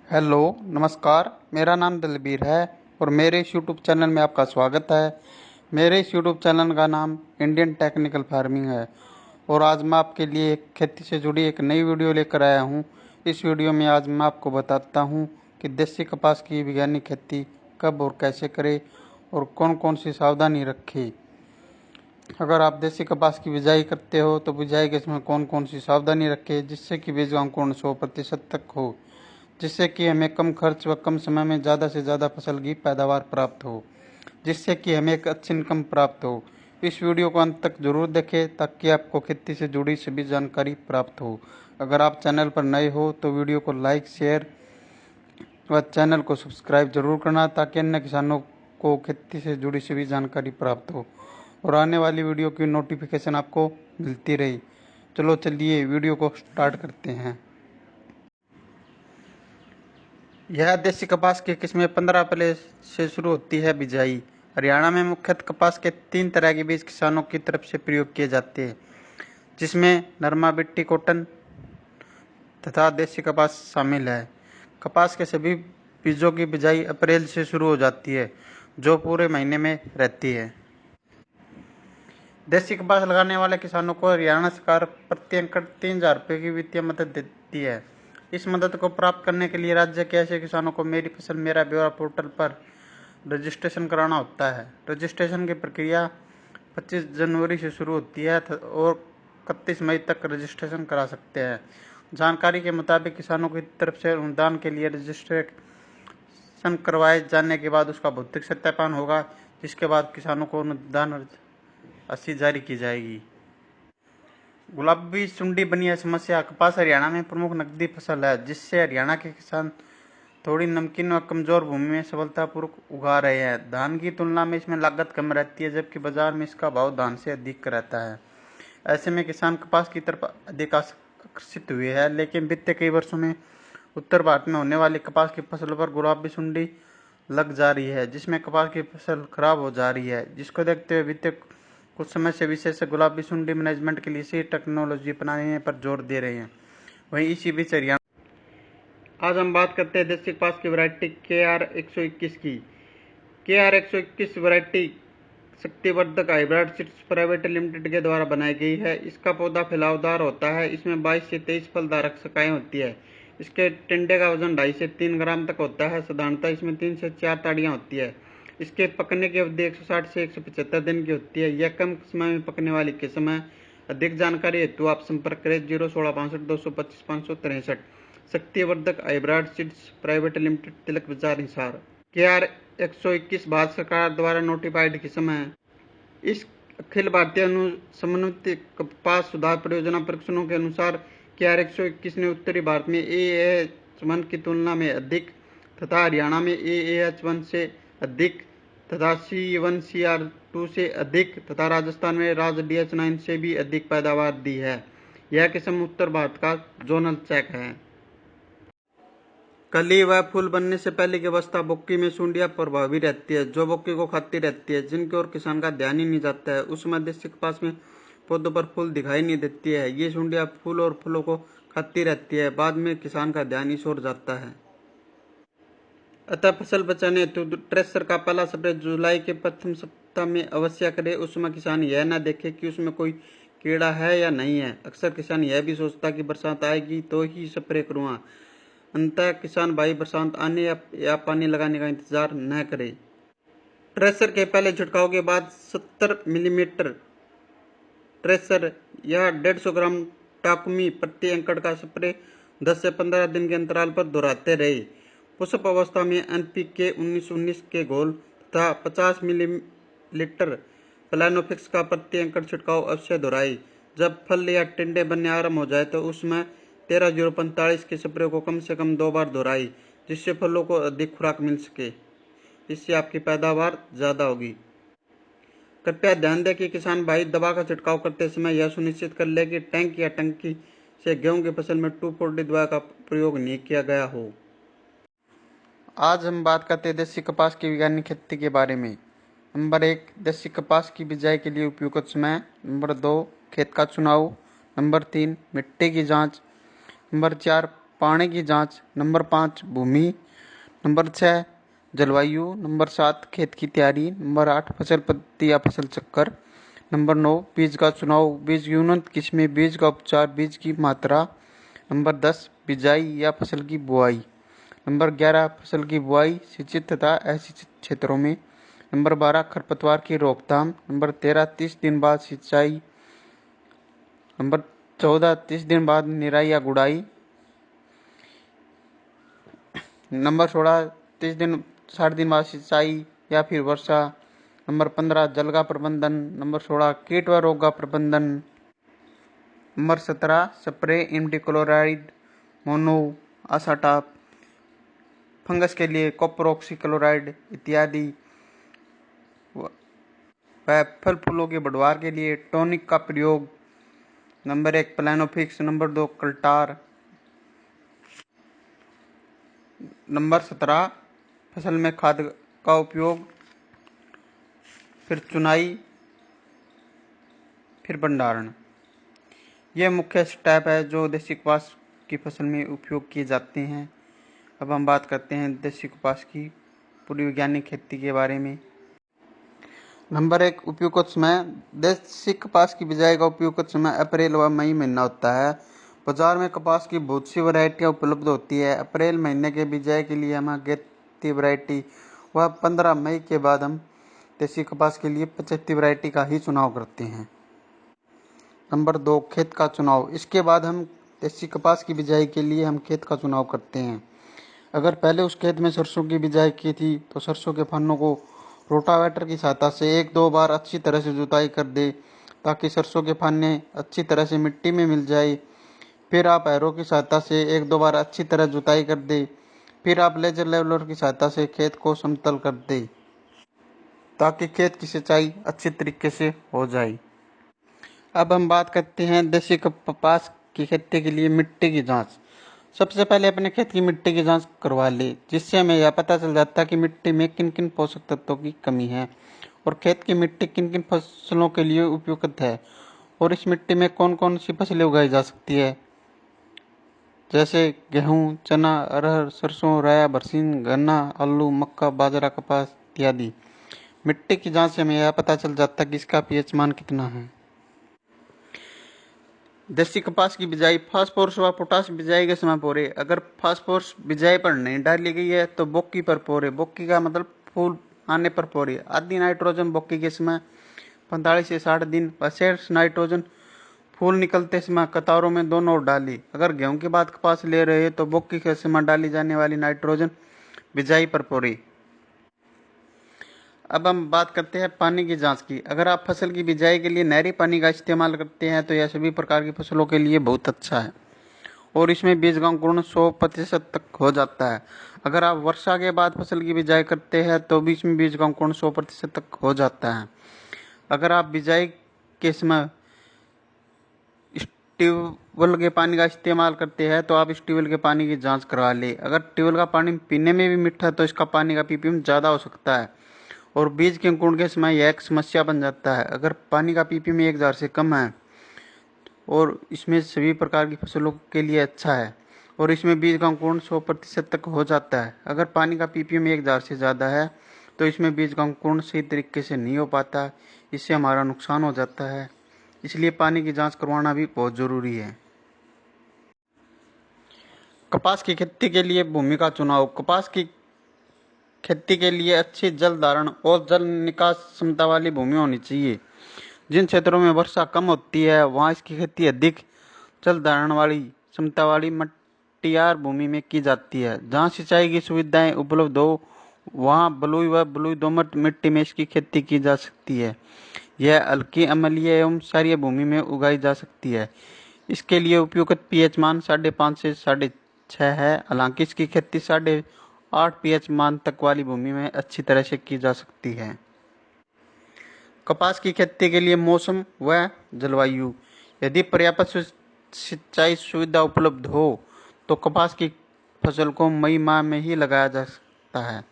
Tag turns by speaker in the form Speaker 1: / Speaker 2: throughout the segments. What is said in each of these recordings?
Speaker 1: Hello, नमस्कार। मेरा नाम दलबीर है और मेरे इस यूट्यूब चैनल में आपका स्वागत है। मेरे इस यूट्यूब चैनल का नाम इंडियन टेक्निकल फार्मिंग है और आज मैं आपके लिए एक खेती से जुड़ी एक नई वीडियो लेकर आया हूं। इस वीडियो में आज मैं आपको बताता हूं कि देसी कपास की वैज्ञानिक खेती कब और कैसे करें और कौन कौन सी सावधानी रखें। अगर आप देसी कपास की बिजाई करते हो तो बिजाई के समय कौन कौन सी सावधानी रखें जिससे कि बीज अंकुरण 100% तक हो, जिससे कि हमें कम खर्च व कम समय में ज़्यादा से ज़्यादा फसल की पैदावार प्राप्त हो, जिससे कि हमें एक अच्छी इनकम प्राप्त हो। इस वीडियो को अंत तक जरूर देखें ताकि आपको खेती से जुड़ी सभी जानकारी प्राप्त हो। अगर आप चैनल पर नए हो तो वीडियो को लाइक, शेयर व चैनल को सब्सक्राइब जरूर करना ताकि अन्य किसानों को खेती से जुड़ी सभी जानकारी प्राप्त हो और आने वाली वीडियो की नोटिफिकेशन आपको मिलती रही। चलो चलिए वीडियो को स्टार्ट करते हैं। यह देसी कपास की किस्में 15 अप्रैल से शुरू होती है बिजाई। हरियाणा में मुख्यतः कपास के 3 तरह के बीज किसानों की तरफ से प्रयोग किए जाते हैं, जिसमें नरमा बिट्टी कॉटन तथा देसी कपास शामिल है। कपास के सभी बीजों की बिजाई अप्रैल से शुरू हो जाती है, जो पूरे महीने में रहती है। देसी कपास लगाने वाले किसानों को हरियाणा सरकार प्रति एकड़ 3,000 रुपये की वित्तीय मदद देती है। इस मदद को प्राप्त करने के लिए राज्य के ऐसे किसानों को मेरी फसल मेरा ब्यौरा पोर्टल पर रजिस्ट्रेशन कराना होता है। रजिस्ट्रेशन की प्रक्रिया 25 जनवरी से शुरू होती है और 31 मई तक रजिस्ट्रेशन करा सकते हैं। जानकारी के मुताबिक किसानों की तरफ से अनुदान के लिए रजिस्ट्रेशन करवाए जाने के बाद उसका भौतिक सत्यापन होगा, जिसके बाद किसानों को अनुदान राशि जारी की जाएगी। गुलाबी सुंडी बनी है समस्या। कपास हरियाणा में प्रमुख नकदी फसल है, जिससे हरियाणा के किसान थोड़ी नमकीन व कमजोर भूमि में सफलतापूर्वक उगा रहे हैं। धान की तुलना में इसमें लागत कम रहती है, जबकि बाजार में इसका भाव धान से अधिक रहता है। ऐसे में किसान कपास की तरफ अधिक आकर्षित हुए हैं, लेकिन बीते कई वर्षों में उत्तर भारत में होने वाली कपास की फसलों पर गुलाबी सुंडी लग जा रही है, जिसमें कपास की फसल खराब हो जा रही है। जिसको देखते हुए बीते कुछ समय से विशेषज्ञ गुलाबी सुंडी मैनेजमेंट के लिए सही टेक्नोलॉजी अपनाने पर जोर दे रहे हैं। वहीं इसी बीच हरियाणा आज हम बात करते हैं देसी कपास की वैरायटी KR121 की। KR121 variety Shaktivardhak hybrid seeds private limited के द्वारा बनाई गई है। इसका पौधा फैलावदार होता है। इसमें 22 से 23 फलधारक शाखाएं होती है। इसके टिंडे का वजन 2.5 से 3 ग्राम तक होता है। साधारणतः इसमें 3 से 4 ताड़ियां होती है। इसके पकने की अवधि 160 से 175 दिन की होती है। यह कम समय में पकने वाली किस्म है। अधिक जानकारी हेतु आप संपर्क करें 01665 225 563। शक्तिवर्धक हाइब्रिड सीड्स प्राइवेट लिमिटेड, तिलक बाजार, हिसार। KR121 भारत सरकार द्वारा नोटिफाइड किस्म है। इस अखिल भारतीय समन्वित कपास सुधार परियोजना परीक्षणों के अनुसार KR121 ने उत्तरी भारत में AAH1 की तुलना में अधिक तथा हरियाणा में AAH1 से अधिक तथा C1CR2 से अधिक तथा राजस्थान में राज DH9 से भी अधिक पैदावार दी है। यह किस्म उत्तर भारत का जोनल चेक है। कली व फूल बनने से पहले की अवस्था बोक्की में सुंडियां प्रभावी रहती है, जो बोक्की को खाती रहती है, जिनकी ओर किसान का ध्यान ही नहीं जाता है। उस समय देसी कपास में पौधों पर फूल दिखाई नहीं देती है। ये सुंडियां फूल और फलों को खाती रहती है। बाद में किसान का ध्यान इस ओर जाता है। अतः फसल बचाने हेतु ट्रेसर का पहला स्प्रे जुलाई के प्रथम सप्ताह में अवश्य करे। उस समय किसान यह न देखे कि उसमें कोई कीड़ा है या नहीं है। अक्सर किसान यह भी सोचता कि बरसात आएगी तो ही स्प्रे करूँगा। अंततः किसान भाई बरसात आने या पानी लगाने का इंतजार न करे। ट्रेसर के पहले छिड़काव के बाद 70 मिलीमीटर ट्रेसर या 150 ग्राम टाकुमी प्रति एकड़ का स्प्रे 10 से 15 दिन के अंतराल पर दोहराते रहे। पुष्प अवस्था में NPK 19-19 के घोल तथा 50 मिलीलीटर प्लानोफिक्स का प्रति एकड़ छिड़काव अवश्य दोहराए। जब फल या टिंडे बनने आरंभ हो जाए तो उसमें 13-045 के स्प्रे को कम से कम 2 बार दोहराई, जिससे फलों को अधिक खुराक मिल सके। इससे आपकी पैदावार ज्यादा होगी। कृपया ध्यान दें कि किसान भाई दवा का छिड़काव करते समय यह सुनिश्चित कर ले कि टैंक या टंकी से गेहूं की फसल में 2,4-D दवा का प्रयोग नहीं किया गया हो। आज हम बात करते हैं देसी कपास की वैज्ञानिक खेती के बारे में। नंबर 1, देसी कपास की बिजाई के लिए उपयुक्त समय। नंबर 2, खेत का चुनाव। नंबर 3, मिट्टी की जांच। नंबर 4, पानी की जांच। नंबर 5 भूमि। नंबर 6 जलवायु। नंबर 7 खेत की तैयारी। नंबर 8 फसल पद्धति या फसल चक्कर। नंबर 9 बीज का चुनाव, बीज की उन्नत किस्में, बीज का उपचार, बीज की मात्रा। नंबर 10 बिजाई या फसल की बुआई। नंबर 11 फसल की बुआई सिंचित तथा असिंचित क्षेत्रों में। नंबर 12 खरपतवार की रोकथाम। नंबर 13 30 दिन बाद सिंचाई। नंबर 14 30 दिन बाद निराई या गुड़ाई। नंबर 16 60 दिन बाद सिंचाई या फिर वर्षा। नंबर 15 जल का प्रबंधन। नंबर 16 कीट व रोग का प्रबंधन। नंबर 17 स्प्रे इमिडाक्लोप्रिड, मोनो असाटाप। फंगस के लिए कॉपर ऑक्सीक्लोराइड इत्यादि। वह फल फूलों के बढ़वार के लिए टॉनिक का प्रयोग। नंबर 1 प्लानोफिक्स। नंबर 2 कल्टार। नंबर 17 फसल में खाद का उपयोग, फिर चुनाई, फिर भंडारण। ये मुख्य स्टेप है जो देसी कपास की फसल में उपयोग किए जाते हैं। अब हम बात करते हैं देसी कपास की पूरी वैज्ञानिक खेती के बारे में। नंबर 1 उपयुक्त समय। देसी कपास की बिजाई का उपयुक्त समय अप्रैल व मई महीना होता है। बाजार में कपास की बहुत सी वैरायटियाँ उपलब्ध होती है। अप्रैल महीने के बिजाई के लिए हम अगेती वैरायटी व 15 मई के बाद हम देसी कपास के लिए 75 वैरायटी का ही चुनाव करते हैं। नंबर 2 खेत का चुनाव। इसके बाद हम देसी कपास की बिजाई के लिए हम खेत का चुनाव करते हैं। अगर पहले उस खेत में सरसों की बिजाई की थी तो सरसों के फन्नों को रोटावेटर की सहायता से 1-2 बार अच्छी तरह से जुताई कर दे ताकि सरसों के फन्ने अच्छी तरह से मिट्टी में मिल जाए। फिर आप हैरो की सहायता से 1-2 बार अच्छी तरह जुताई कर दे। फिर आप लेजर लेवलर की सहायता से खेत को समतल कर दे ताकि खेत की सिंचाई अच्छी तरीके से हो जाए। अब हम बात करते हैं देसी कपास की खेती के लिए मिट्टी की जांच। सबसे पहले अपने खेत की मिट्टी की जांच करवा ले, जिससे हमें यह पता चल जाता है कि मिट्टी में किन किन पोषक तत्वों की कमी है और खेत की मिट्टी किन किन फसलों के लिए उपयुक्त है और इस मिट्टी में कौन कौन सी फसलें उगाई जा सकती है, जैसे गेहूँ, चना, अरहर, सरसों, राया, बरसीन, गन्ना, आलू, मक्का, बाजरा, कपास इत्यादि। मिट्टी की जांच से हमें यह पता चल जाता है कि इसका पीएच मान कितना है। देसी कपास की बिजाई। फास्फोरस व पोटाश बिजाई के समय पोरे। अगर फास्फोरस बिजाई पर नहीं डाली गई है तो बोक्की पर पोरे। बोक्की का मतलब फूल आने पर पोरे। आदि नाइट्रोजन बोक्की के समय 45 से 60 दिन व शेष नाइट्रोजन फूल निकलते समय कतारों में दोनों ओर डाली। अगर गेहूं के बाद कपास ले रहे हैं तो बोक्की के समय डाली जाने वाली नाइट्रोजन बिजाई पर पोरे। अब हम बात करते हैं पानी की जांच की। अगर आप फसल की बिजाई के लिए नहरी पानी का इस्तेमाल करते हैं तो यह सभी प्रकार की फसलों के लिए बहुत अच्छा है और इसमें बीज का अंकुरण 100% तक हो जाता है। अगर आप वर्षा के बाद फसल की बिजाई करते हैं तो बीच में बीज का अंकुरण 100% तक हो जाता है। अगर आप बिजाई के समय ट्यूबवेल के पानी का इस्तेमाल करते हैं तो आप इस ट्यूबवेल के पानी की जांच करवा ले। अगर ट्यूबवेल का पानी पीने में भी मीठा तो इसका पानी का पीपीएम ज़्यादा हो सकता है और बीज के अंकुरण के समय यह एक समस्या बन जाता है। अगर पानी का पीपीएम 1000 से कम है और इसमें सभी प्रकार की फसलों के लिए अच्छा है और इसमें बीज का अंकुरण 100% तक हो जाता है। अगर पानी का पीपीएम 1000 से ज़्यादा है तो इसमें बीज का अंकुरण सही तरीके से नहीं हो पाता, इससे हमारा नुकसान हो जाता है। इसलिए पानी की जांच करवाना भी बहुत ज़रूरी है। कपास की खेती के लिए भूमि का चुनाव। कपास की खेती के लिए अच्छी जल धारण और जल निकास क्षमता वाली भूमि होनी चाहिए। जिन क्षेत्रों में वर्षा कम होती है वहाँ इसकी खेती अधिक जल धारण वाली क्षमता वाली मटियार भूमि में की जाती है। जहाँ सिंचाई की सुविधाएं उपलब्ध हो वहाँ बलुई व बलुई दोमट मिट्टी में इसकी खेती की जा सकती है। यह हल्की अम्लीय एवं क्षारीय भूमि में उगाई जा सकती है। इसके लिए उपयुक्त पीएच मान 5.5 से 6.5 है। हालांकि इसकी खेती 8.5 पीएच मान तक वाली भूमि में अच्छी तरह से की जा सकती है। कपास की खेती के लिए मौसम व जलवायु। यदि पर्याप्त सिंचाई सुविधा उपलब्ध हो तो कपास की फसल को मई माह में ही लगाया जा सकता है।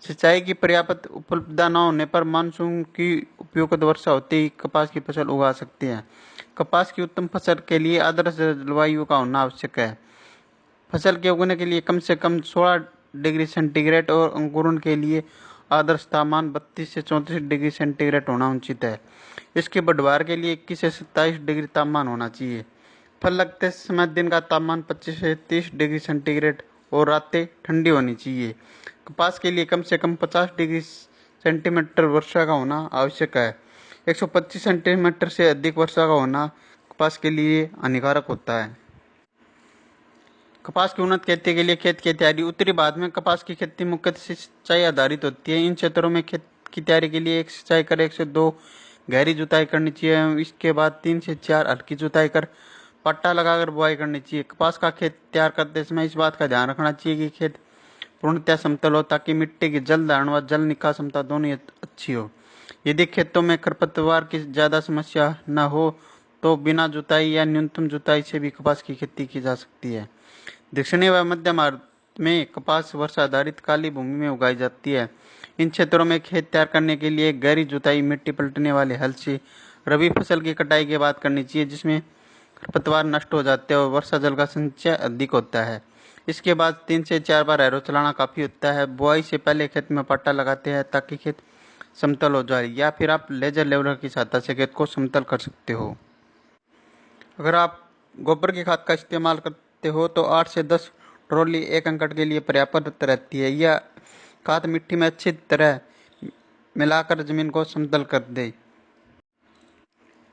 Speaker 1: सिंचाई की पर्याप्त उपलब्धता न होने पर मानसून की उपयुक्त वर्षा होते ही कपास की फसल उगा सकते हैं। कपास की उत्तम फसल के लिए आदर्श जलवायु का होना आवश्यक है। फसल के उगने के लिए कम से कम 16 डिग्री सेंटीग्रेड और अंकुरण के लिए आदर्श तापमान 32 से 34 डिग्री सेंटीग्रेड होना उचित है। इसके बढ़वार के लिए 21 से 27 डिग्री तापमान होना चाहिए। फल लगते समय दिन का तापमान 25 से 30 डिग्री सेंटीग्रेड और रातें ठंडी होनी चाहिए। कपास के लिए कम से कम 50 डिग्री सेंटीमीटर वर्षा का होना आवश्यक है। 125 सेंटीमीटर से अधिक वर्षा का होना कपास के लिए हानिकारक होता है। कपास की उन्नत खेती के लिए खेत की तैयारी। उत्तरी भारत में कपास की खेती मुख्यतः सिंचाई आधारित होती है। इन क्षेत्रों में खेत की तैयारी के लिए 1 सिंचाई कर 1 से 2 गहरी जुताई करनी चाहिए। इसके बाद 3 से 4 हल्की जुताई कर पट्टा लगाकर बुआई करनी चाहिए। कपास का खेत तैयार करते समय इस बात का ध्यान रखना चाहिए कि खेत पूर्णतः समतल हो ताकि मिट्टी की जल धारण व जल निकास क्षमता दोनों अच्छी हो। यदि खेतों में खरपतवार की ज्यादा समस्या न हो तो बिना जुताई या न्यूनतम जुताई से भी कपास की खेती की जा सकती है। दक्षिणी व मध्य भारत में कपास वर्षा आधारित काली भूमि में उगाई जाती है। इन क्षेत्रों में खेत तैयार करने के लिए गहरी जुताई मिट्टी पलटने वाले हल से रबी फसल की कटाई के बाद करनी चाहिए, जिसमें खरपतवार नष्ट हो जाते हैं और वर्षा जल का संचय अधिक होता है। इसके बाद 3 से 4 बार हैरो चलाना काफ़ी होता है। बुआई से पहले खेत में पट्टा लगाते हैं ताकि खेत समतल हो जाए, या फिर आप लेजर लेवलर की सहायता से खेत को समतल कर सकते हो। अगर आप गोबर की खाद का इस्तेमाल करते हो तो 8 से 10 ट्रॉली 1 एकड़ के लिए पर्याप्त रहती है। यह खाद मिट्टी में अच्छी तरह मिलाकर जमीन को समतल कर दे।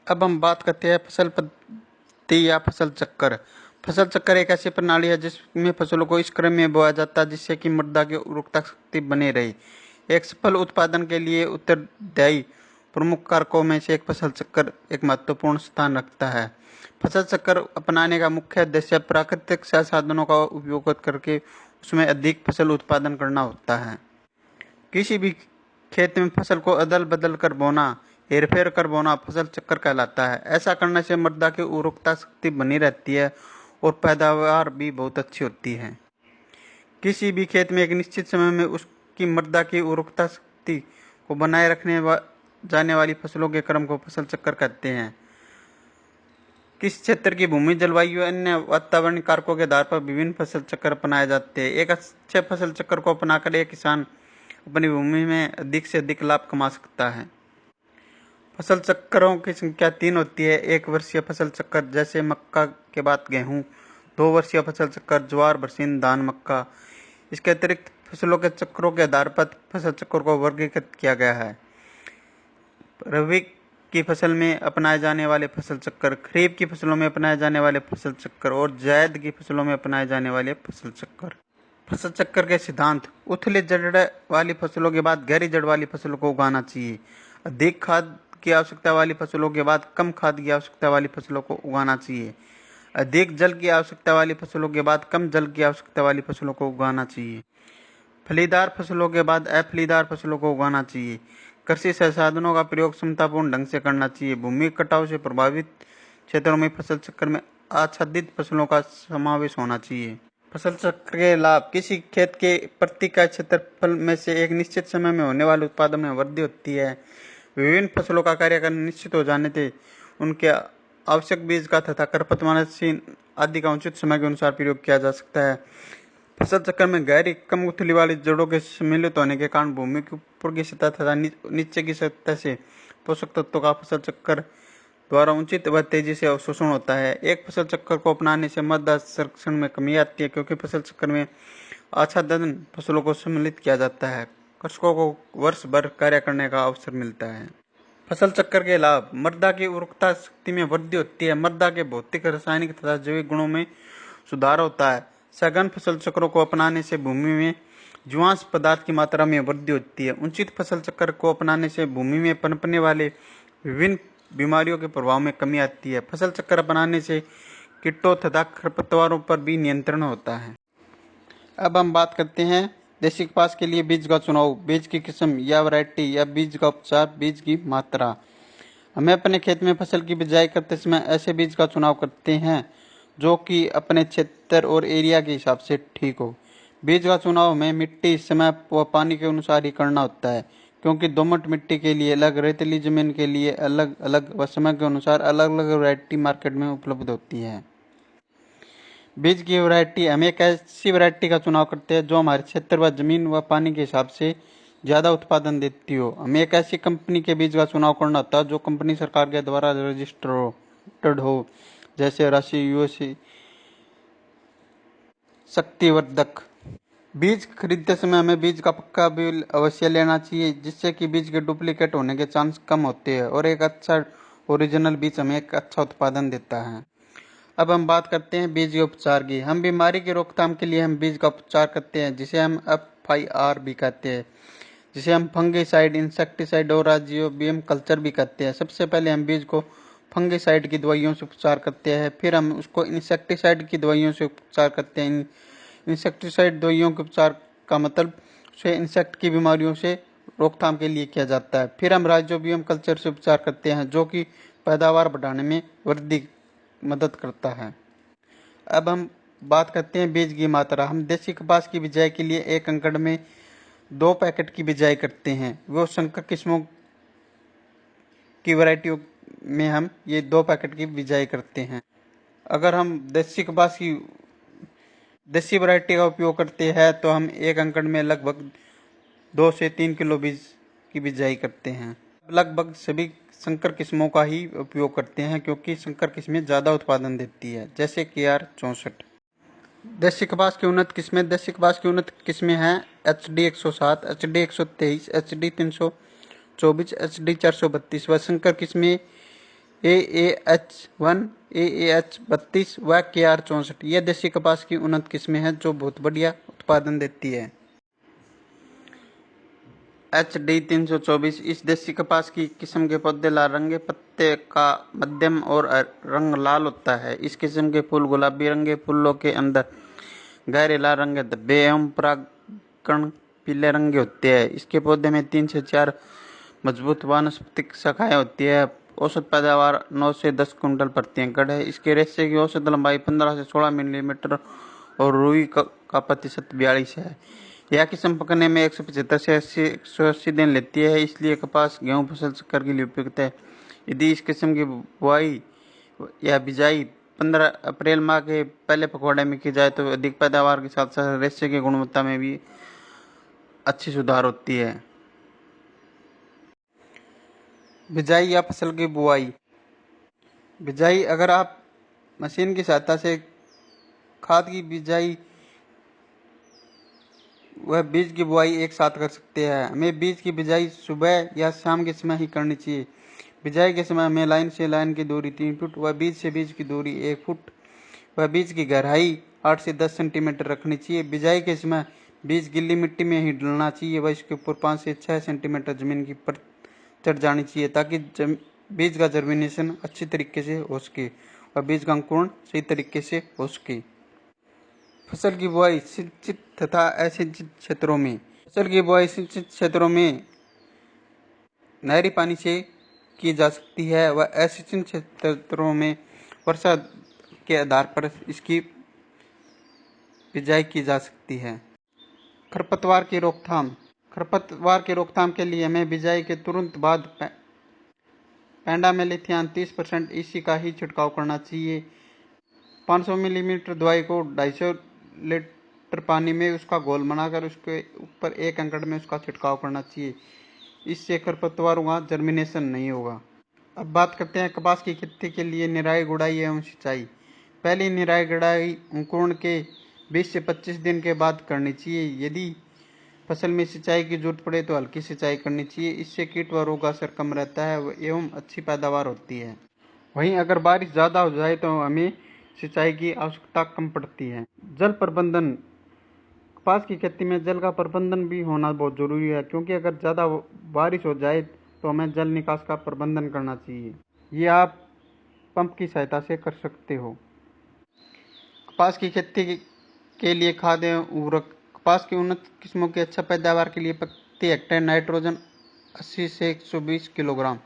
Speaker 1: अब हम बात करते हैं फसल पद्धति या फसल चक्कर। फसल चक्कर एक ऐसी प्रणाली है जिसमें फसलों को इस क्रम में बोया जाता है जिससे कि मृदा की उर्वरता शक्ति बनी रहे। एक सफल उत्पादन के लिए उत्तरदायी प्रमुख कारकों में से एक फसल चक्कर एक महत्वपूर्ण स्थान रखता है। फसल चक्कर अपनाने का मुख्य उद्देश्य प्राकृतिक संसाधनों का उपयोग करके उसमें अधिक फसल उत्पादन करना होता है। किसी भी खेत में फसल को अदल बदल कर बोना, हेरफेर कर बोना फसल चक्कर कहलाता है। ऐसा करने से मृदा की उर्वरता शक्ति बनी रहती है और पैदावार भी बहुत अच्छी होती है। किसी भी खेत में एक निश्चित समय में उसकी मृदा की उर्वरता शक्ति को बनाए रखने जाने वाली फसलों के क्रम को फसल चक्कर कहते हैं। किस क्षेत्र की भूमि, जलवायु, अन्य वातावरणीय कारकों के आधार पर विभिन्न फसल चक्कर अपनाए जाते हैं। एक अच्छे फसल चक्कर को अपनाकर एक किसान अपनी भूमि में अधिक से अधिक लाभ कमा सकता है। फसल चक्करों की संख्या 3 होती है। 1 वर्षीय फसल चक्कर जैसे मक्का के बाद गेहूं। 2 वर्षीय फसल चक्कर ज्वार, बरसीन, धान, मक्का। इसके अतिरिक्त फसलों के चक्रों के आधार पर फसल चक्र को वर्गीकृत किया गया है। रबी की फसल में अपनाए जाने वाले फसल चक्कर, खरीफ की फसलों में अपनाए जाने वाले फसल चक्कर और जायद की फसलों में अपनाए जाने वाले फसल चक्कर। फसल चक्कर के सिद्धांत। उथली जड़ वाली फसलों के बाद गहरी जड़ वाली फसलों को उगाना चाहिए। अधिक खाद की आवश्यकता वाली फसलों के बाद कम खाद की आवश्यकता वाली फसलों को उगाना चाहिए। अधिक जल की आवश्यकता वाली फसलों के बाद कम जल की आवश्यकता वाली फसलों को उगाना चाहिए। फलीदार फसलों के बाद अफलीदार फसलों को उगाना चाहिए। कृषि संसाधनों का प्रयोग समतापूर्ण ढंग से करना चाहिए। भूमि कटाव से प्रभावित क्षेत्रों में फसल चक्र में आच्छादित फसलों का समावेश होना चाहिए। फसल चक्र के लाभ। किसी खेत के प्रति इकाई क्षेत्रफल में से एक निश्चित समय में होने वाले उत्पादन में वृद्धि होती है। विभिन्न फसलों का कार्य करना निश्चित हो जाने से उनके आवश्यक बीज का तथा खरपतवारनाशी आदि का उचित समय के अनुसार प्रयोग किया जा सकता है। फसल चक्र में गहरी कम उथली वाली जड़ों के सम्मिलित होने के कारण भूमि के ऊपर की सतह तथा नीचे की सतह से पोषक तत्वों का फसल चक्र द्वारा उचित व तेजी से अवशोषण होता है। एक फसल चक्र को अपनाने से मृदा संरक्षण में कमी आती है क्योंकि फसल चक्र में आच्छादन फसलों को सम्मिलित किया जाता है। कृषकों को वर्ष भर कार्य करने का अवसर मिलता है। फसल चक्र के लाभ। मृदा की उर्वरता शक्ति में वृद्धि होती है। मृदा के भौतिक, रासायनिक तथा जैविक गुणों में सुधार होता है। सघन फसल चक्रों को अपनाने से भूमि में जीवांश पदार्थ की मात्रा में वृद्धि होती है। उचित फसल चक्र को अपनाने से भूमि में पनपने वाले विभिन्न बीमारियों के प्रभाव में कमी आती है। फसल चक्र अपनाने से कीटों तथा खरपतवारों पर भी नियंत्रण होता है। अब हम बात करते हैं देसी कपास के लिए बीज का चुनाव, बीज की किस्म या वैरायटी या बीज का उपचार, बीज की मात्रा। हमें अपने खेत में फसल की बिजाई करते समय ऐसे बीज का चुनाव करते हैं जो कि अपने क्षेत्र और एरिया के हिसाब से ठीक हो। बीज का चुनाव हमें मिट्टी, समय व पानी के अनुसार ही करना होता है क्योंकि दोमट मिट्टी के लिए अलग, रेतीली जमीन के लिए अलग अलग व समय के अनुसार अलग अलग वैरायटी मार्केट में उपलब्ध होती है। बीज की वैरायटी, हम एक ऐसी वैरायटी का चुनाव करते हैं जो हमारे क्षेत्र व जमीन व पानी के हिसाब से ज़्यादा उत्पादन देती हो। हमें एक ऐसी कंपनी के बीज का चुनाव करना होता है जो कंपनी सरकार के द्वारा रजिस्टर्ड हो, जैसे राशि यूएसए शक्तिवर्धक। बीज खरीदते समय हमें बीज का पक्का बिल अवश्य लेना चाहिए, जिससे कि बीज के डुप्लीकेट होने के चांस कम होते हैं और एक अच्छा ओरिजिनल बीज हमें एक अच्छा उत्पादन देता है। अब हम बात करते हैं बीज के उपचार की। हम बीमारी की रोकथाम के लिए हम बीज का उपचार करते हैं, जिसे हम FIR भी कहते हैं, जिसे हम फंगिसाइड, इंसेक्टिसाइड और राइजोबियम कल्चर भी कहते हैं। सबसे पहले हम बीज को फंगिसाइड की दवाइयों से उपचार करते हैं, फिर हम उसको इंसेक्टिसाइड की दवाइयों से उपचार करते हैं। इंसेक्टिसाइड दवाइयों के उपचार का मतलब उसे इंसेक्ट की बीमारियों से रोकथाम के लिए किया जाता है। फिर हम राइजोबियम कल्चर से उपचार करते हैं, जो कि पैदावार बढ़ाने में वृद्धि मदद करता है। अब हम बात करते हैं बीज की मात्रा। हम देसी कपास की बिजाई के लिए 1 एकड़ में 2 पैकेट की बिजाई करते हैं। वो संकर किस्मों की वैरायटियों में हम ये 2 पैकेट की बिजाई करते हैं। अगर हम देसी वैरायटी का उपयोग करते हैं तो हम 1 एकड़ में लगभग 2 से 3 किलो बीज की बिजाई करते हैं। लगभग सभी संकर किस्मों का ही उपयोग करते हैं, क्योंकि संकर किस्में ज़्यादा उत्पादन देती है, जैसे KR 64। देसी कपास की उन्नत किस्में हैं HD 107, HD 123, HD 324, HD 432 व संकर किस्में AAH1, AAH 32 व KR 64। यह देसी कपास की उन्नत किस्में हैं जो बहुत बढ़िया उत्पादन देती है। HD 324 इस देसी कपास की किस्म के पौधे लाल रंग के पत्ते का मध्यम और रंग लाल होता है। इस किस्म के फूल गुलाबी रंग के फूलों के अंदर गहरे लाल रंग के धब्बे एवं परागकण पीले रंग के होते हैं। इसके पौधे में 3 से 4 मजबूत वानस्पतिक शाखाएं होती है। औसत पैदावार 9 से 10 कुंटल प्रति एकड़ है। इसके रेशे की औसत लंबाई 15 से 16 मिलीमीटर और रुई का प्रतिशत 42 है। यह किस्म पकने में 175 से 180 दिन लेती है, इसलिए कपास, गेहूं फसल चक्कर के लिए उपयुक्त है। यदि इस किस्म की बुआई या बिजाई 15 अप्रैल माह के पहले पखवाड़े में की जाए तो अधिक पैदावार के साथ साथ रेशे की गुणवत्ता में भी अच्छी सुधार होती है। बिजाई या फसल की बुआई। बिजाई, अगर आप मशीन की सहायता से खाद की बिजाई वह बीज की बुआई एक साथ कर सकते हैं। हमें बीज की बिजाई सुबह या शाम के समय ही करनी चाहिए। बिजाई के समय हमें लाइन से लाइन की दूरी 3 फुट व बीज से बीज की दूरी 1 फुट व बीज की गहराई 8 से 10 सेंटीमीटर रखनी चाहिए। बिजाई के समय बीज गिल्ली मिट्टी में ही डलना चाहिए व इसके ऊपर 5 से 6 सेंटीमीटर जमीन की परत चढ़ जानी चाहिए, ताकि बीज का जर्मिनेशन अच्छी तरीके से हो सके और बीज का अंकुरण सही तरीके से हो सके। फसल की बुआई सिंचित तथा असिंचित क्षेत्रों में। फसल की बुआई सिंचित क्षेत्रों में नहरी पानी से की जा सकती है व असिंचित क्षेत्रों में वर्षा के आधार पर इसकी बिजाई की जा सकती है। खरपतवार की रोकथाम। खरपतवार की रोकथाम के लिए हमें बिजाई के तुरंत बाद पेंडामेलिथियान 30% EC का ही छिड़काव करना चाहिए। 500 मिलीमीटर दवाई को 250 लीटर पानी में उसका घोल बनाकर उसके ऊपर 1 एकड़ में उसका छिड़काव करना चाहिए। इससे खरपतवारों का जर्मिनेशन नहीं होगा। अब बात करते हैं कपास की खेती के लिए निराई गुड़ाई एवं सिंचाई। पहली निराई गुड़ाई अंकुरण के 20 से 25 दिन के बाद करनी चाहिए। यदि फसल में सिंचाई की जरूरत पड़े तो हल्की सिंचाई करनी चाहिए। इससे कीट व रोग असर कम रहता है एवं अच्छी पैदावार होती है। वहीं अगर बारिश ज़्यादा हो जाए तो हमें सिंचाई की आवश्यकता कम पड़ती है। जल प्रबंधन। कपास की खेती में जल का प्रबंधन भी होना बहुत जरूरी है, क्योंकि अगर ज़्यादा बारिश हो जाए तो हमें जल निकास का प्रबंधन करना चाहिए। ये आप पंप की सहायता से कर सकते हो। कपास की खेती के लिए खाद एवं उर्वरक। कपास की उन्नत किस्मों की अच्छा पैदावार के लिए प्रति हेक्टेयर नाइट्रोजन 80 से 120 किलोग्राम,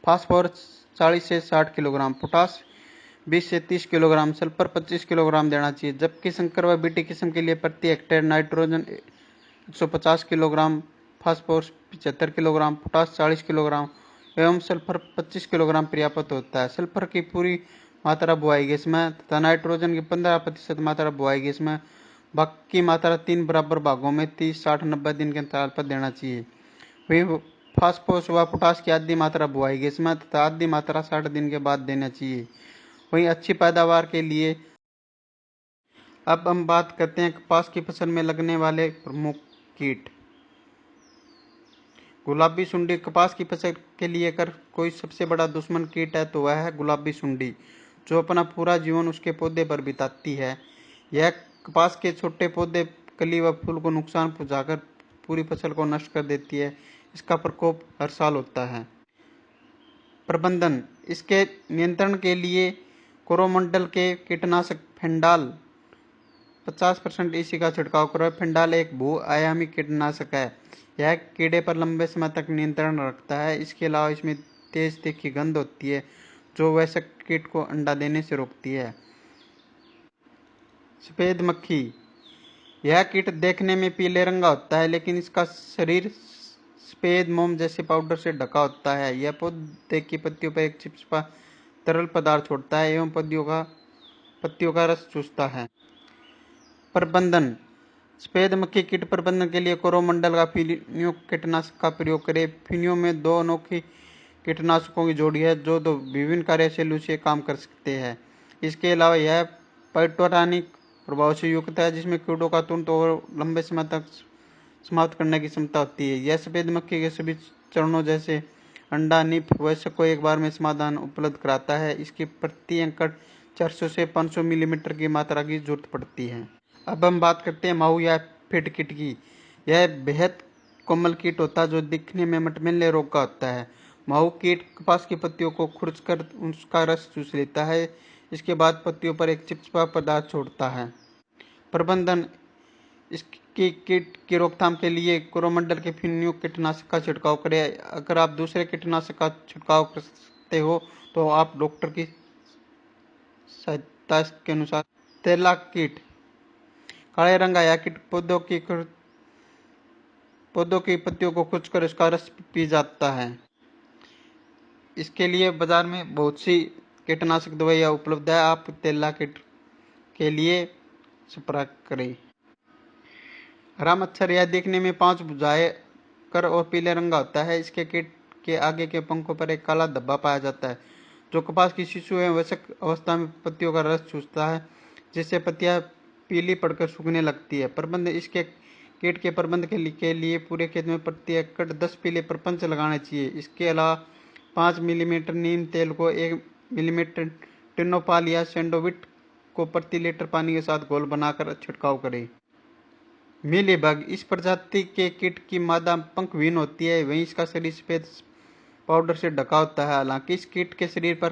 Speaker 1: फास्फोरस 40 से 60 किलोग्राम, पोटास 20 से 30 किलोग्राम, सल्फर 25 किलोग्राम देना चाहिए। जबकि संकर व बीटी किस्म के लिए प्रति hectare nitrogen 150 kilogram, phosphorus 75 kilogram, potash 40 kilogram एवं सल्फर 25 किलोग्राम पर्याप्त होता है। सल्फर की पूरी मात्रा बुआई गैस में तथा नाइट्रोजन की 15% मात्रा बुआई गैस में, बाकी मात्रा 3 बराबर भागों में 30, 60, 90 दिन के अंतराल पर देना चाहिए। वही फास्फोरस व पोटाश की आधी मात्रा बुआई गैस में तथा आधी मात्रा 60 दिन के बाद देना चाहिए। वहीं अच्छी पैदावार के लिए अब हम बात करते हैं कपास की फसल में लगने वाले प्रमुख कीट। गुलाबी सुंडी कपास की फसल के लिए अगर कोई सबसे बड़ा दुश्मन कीट है तो वह है गुलाबी सुंडी, जो अपना पूरा जीवन उसके पौधे पर बिताती है। यह कपास के छोटे पौधे, कली व फूल को नुकसान पहुंचाकर पूरी फसल को नष्ट कर देती है। इसका प्रकोप हर साल होता है। प्रबंधन: इसके नियंत्रण के लिए कोरोमंडल के कीटनाशक फेंडाल 50% ईसी का छिड़काव करें। फेंडाल एक बहुआयामी कीटनाशक है। यह कीड़े पर लंबे समय तक नियंत्रण रखता है। इसके अलावा इसमें तेज तीखी गंध होती है जो वयस्क कीट को अंडा देने से रोकती है। सफेद मक्खी: यह कीट देखने में पीले रंग का होता है, लेकिन इसका शरीर सफेद मोम जैसे पाउडर से ढका होता है। यह पौधे की पत्तियों पर एक चिपचिपा तरल पदार्थ छोड़ता है एवं पत्तियों का रस चूसता है। प्रबंधन: सफेद मक्खी कीट प्रबंधन के लिए कोरोमंडल का फिनियो कीटनाशक का प्रयोग करें। फिनियो में 2 अनोखी कीटनाशकों की जोड़ी है जो 2 विभिन्न कार्यशैलियों से काम कर सकते हैं। इसके अलावा यह पाइटोरानिक प्रभाव से युक्त है, जिसमें कीड़ों का तुरंत और लंबे समय तक समाप्त करने की क्षमता होती है। यह सफेद मक्खी के सभी चरणों जैसे अंडा, निप, वयस्क को एक बार में समाधान उपलब्ध कराता है। इसकी प्रति एकड़ 400 से 500 मिलीमीटर की मात्रा की जरूरत पड़ती है। अब हम बात करते हैं माहू या फिट कीट की। यह बेहद कोमल कीट होता है जो दिखने में मटमैले रोग का होता है। माहू कीट कपास की पत्तियों को खुरचकर उसका रस चूस लेता है। इसके बाद पत्तियों पर एक चिपचिपा पदार्थ छोड़ता है। प्रबंधन: इसकी कीट की रोकथाम के लिए कोरोमंडल के फिनियो कीटनाशक का छिड़काव करें। अगर आप दूसरे कीटनाशक का छिड़काव कर सकते हो तो आप डॉक्टर की सहायता के अनुसार। तेला कीट: काले रंग का यह कीट पौधों की पत्तियों को खुरचकर उसका रस पी जाता है। इसके लिए बाजार में बहुत सी कीटनाशक दवाइयाँ उपलब्ध है। आप तेला कीट के लिए संपर्क करें। हरा मच्छर: यह देखने में 5 भुजाएं कर और पीले रंग का होता है। इसके कीट के आगे के पंखों पर एक काला धब्बा पाया जाता है जो कपास की शिशु एवं वयस्क अवस्था में पत्तियों का रस चूसता है, जिससे पत्तियां पीली पड़कर सूखने लगती है। प्रबंध: इसके कीट के प्रबंध के लिए पूरे खेत में प्रति एकड़ 10 पीले प्रपंच लगाने चाहिए। इसके अलावा 5 मिलीमीटर नीम तेल को 1 मिलीमीटर टिनोपाल या सैंडोविट को प्रति लीटर पानी के साथ घोल बनाकर छिड़काव करें। मीलीबग: इस प्रजाति के कीट की मादा पंखविहीन होती है, वहीं इसका शरीर सफेद पाउडर से ढका होता है। हालांकि इस कीट के शरीर पर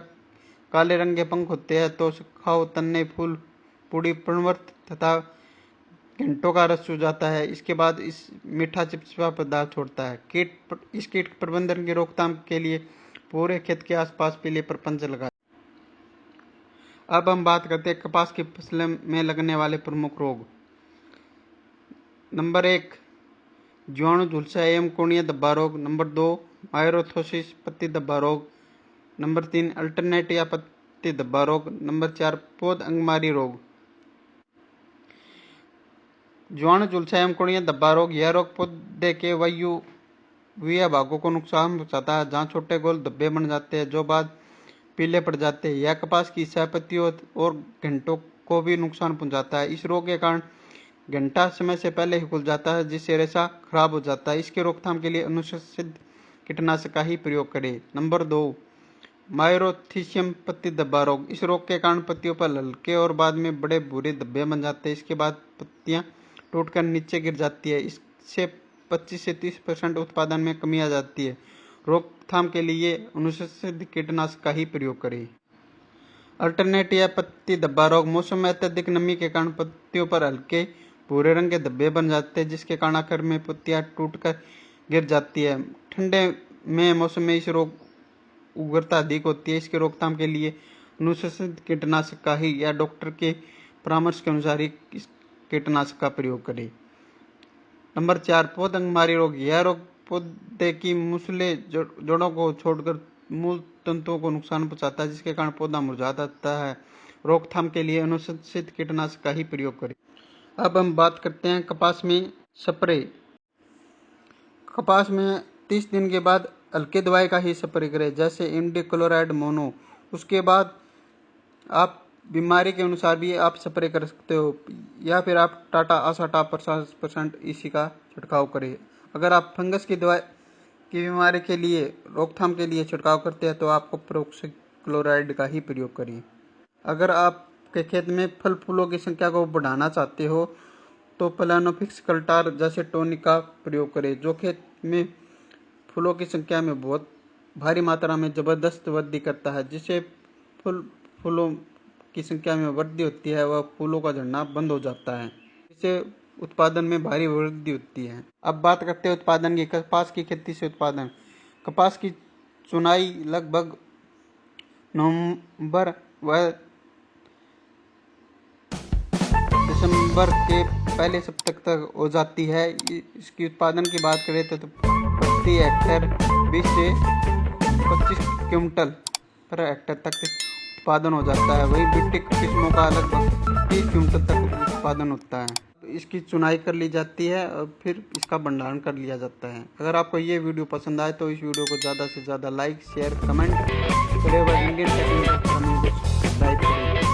Speaker 1: काले रंग के पंख होते हैं तो सुखाव, तन्ने, फूल, पूरी, पर्णवर्त तथा घंटों का रस चूस जाता है। इसके बाद इस मीठा चिपचिपा पदार्थ छोड़ता है। इस कीट प्रबंधन की रोकथाम के लिए पूरे खेत के आसपास पीले प्रपंच लगाएं। अब हम बात करते हैं कपास की फसल में लगने वाले प्रमुख रोग। नंबर 1 जीवाणु झुलसा एवं कोणीय धब्बा रोग। नंबर 2 मायरोथोसिस पत्ती धब्बा रोग। नंबर 3 अल्टरनेट या पत्ती धब्बा रोग। नंबर 4 पौध अंगमारी रोग। जीवाणु झुलसा एवं कोणीय धब्बा रोग: यह रोग पौधे के वायवीय भागों को नुकसान पहुंचाता है, जहां छोटे गोल धब्बे बन जाते हैं जो बाद पीले पड़ जाते हैं। यह कपास की सह-पत्तियों और घंटों को भी नुकसान पहुंचाता है। इस रोग के कारण घंटा समय से पहले ही खुल जाता है, जिससे रेशा खराब हो जाता है। इसके रोकथाम के लिए अनुशंसित कीटनाशक का ही प्रयोग करें। नंबर 2 मायरोथिसियम पत्ती धब्बा रोग: इस रोग के कारण पत्तियों पर हल्के और बाद में बड़े भूरे धब्बे बन जाते हैं। इसके बाद पत्तियां टूटकर नीचे गिर जाती है। इससे 25 से 30% उत्पादन में कमी आ जाती है। रोकथाम के लिए अनुशंसित कीटनाशक का ही प्रयोग करें। अल्टरनेट या पत्ती धब्बा रोग: मौसम में अत्यधिक नमी के कारण पत्तियों पर हल्के भूरे रंग के धब्बे बन जाते हैं, जिसके कारण आखिर में पत्तियां टूटकर गिर जाती है। ठंडे में मौसम में इस रोग उग्रता अधिक होती है। इसके रोकथाम के लिए अनुशंसित कीटनाशक का ही या डॉक्टर के परामर्श के अनुसार ही इस कीटनाशक का प्रयोग करें। नंबर 4 पौध अंगमारी रोग: यह रोग पौधे की मूसले जड़ों को छोड़कर मूल तंतुओं को नुकसान पहुंचाता है, जिसके कारण पौधा मुरझा जाता है। रोकथाम के लिए अनुशंसित कीटनाशक का ही प्रयोग करें। अब हम बात करते हैं कपास में स्प्रे। कपास में 30 दिन के बाद हल्के दवाई का ही स्प्रे करें, जैसे इमिडाक्लोप्रिड मोनो। उसके बाद आप बीमारी के अनुसार भी आप स्प्रे कर सकते हो, या फिर आप टाटा आशा टॉप 50% इसी का छिड़काव करें। अगर आप फंगस की दवाई की बीमारी के लिए रोकथाम के लिए छिड़काव करते हैं तो आपको प्रोक्सीक्लोराइड का ही प्रयोग करिए। अगर आपके खेत में फल फूलों की संख्या को बढ़ाना चाहते हो तो प्लानोफिक्स कल्टार जैसे टॉनिक का प्रयोग करें, जो खेत में फूलों की संख्या में बहुत भारी मात्रा में जबरदस्त वृद्धि करता है, जिससे फूलों की संख्या में वृद्धि होती है, वह फूलों का झड़ना बंद हो जाता है, जिससे उत्पादन में भारी वृद्धि होती है। अब बात करते हैं उत्पादन की। कपास की खेती से उत्पादन। कपास की चुनाई लगभग नवंबर व दिसंबर के पहले सप्ताह तक हो जाती है। इसकी उत्पादन की बात करें तो प्रति हेक्टेयर 20 से 25 क्विंटल पर हेक्टेयर तक उत्पादन हो जाता है। वहीं बिट्टिक किस्मों का लगभग 30 क्विंटल तक उत्पादन होता है। इसकी चुनाई कर ली जाती है और फिर इसका भंडारण कर लिया जाता है। अगर आपको ये वीडियो पसंद आए तो इस वीडियो को ज़्यादा से ज़्यादा लाइक, शेयर, कमेंट करें व इंडियन टेक्निकल चैनल को सब्सक्राइब करें।